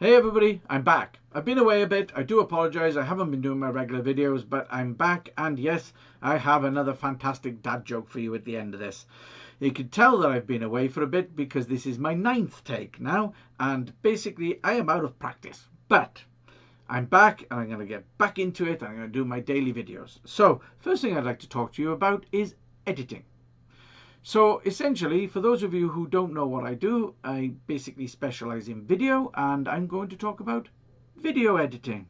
Hey everybody, I'm back. I've been away a bit. I do apologise. I haven't been doing my regular videos, but I'm back, and yes, I have another fantastic dad joke for you at the end of this. You can tell that I've been away for a bit because this is my 9th take now, and basically I am out of practice. But I'm back and I'm going to get back into it. I'm going to do my daily videos. So, first thing I'd like to talk to you about is editing. So essentially, for those of you who don't know what I do, I basically specialize in video, and I'm going to talk about video editing.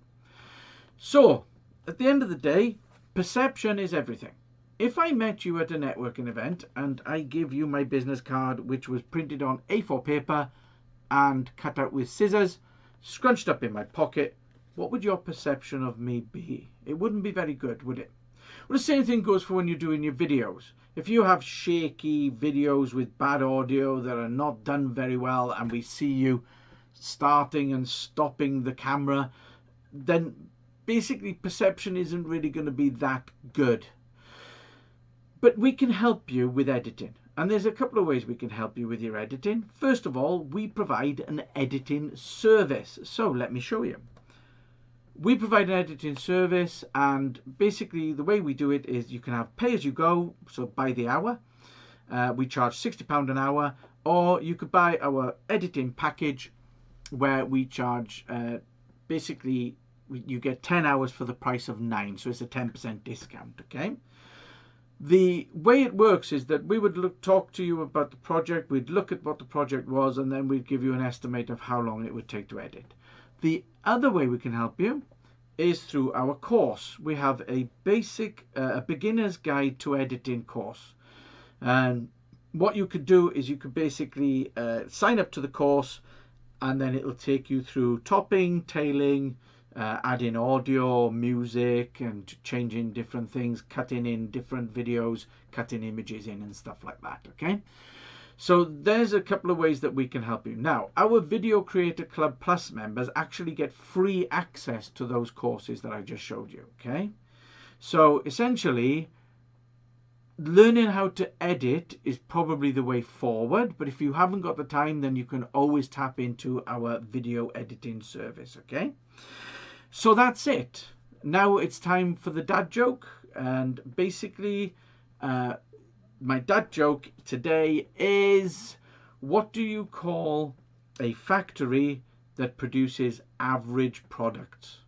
So at the end of the day, perception is everything. If I met you at a networking event and I give you my business card, which was printed on A4 paper and cut out with scissors, scrunched up in my pocket, what would your perception of me be? It wouldn't be very good, would it? Well, the same thing goes for when you're doing your videos. If you have shaky videos with bad audio that are not done very well, and we see you starting and stopping the camera, then basically perception isn't really going to be that good. But we can help you with editing. And there's a couple of ways we can help you with your editing. First of all, we provide an editing service. So let me show you. We provide an editing service, and basically the way we do it is you can have pay as you go, so by the hour. We charge £60 an hour, or you could buy our editing package where we charge basically you get 10 hours for the price of 9, so it's a 10% discount. Okay. The way it works is that we would talk to you about the project, we'd look at what the project was, and then we'd give you an estimate of how long it would take to edit. The other way we can help you is through our course. We have a basic, a beginner's guide to editing course. And what you could do is you could basically sign up to the course, and then it'll take you through topping, tailing, adding audio, music, and changing different things, cutting in different videos, cutting images in and stuff like that. Okay. So there's a couple of ways that we can help you. Now, our Video Creator Club Plus members actually get free access to those courses that I just showed you, okay? So essentially, learning how to edit is probably the way forward, but if you haven't got the time, then you can always tap into our video editing service, okay? So that's it. Now it's time for the dad joke, and basically, my dad joke today is, what do you call a factory that produces average products?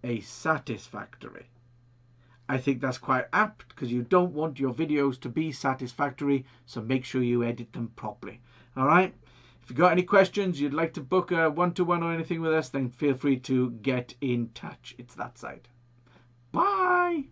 A satisfactory. I think that's quite apt because you don't want your videos to be satisfactory, so make sure you edit them properly. All right? If you've got any questions, you'd like to book a one-to-one or anything with us, then feel free to get in touch. It's that side. Bye!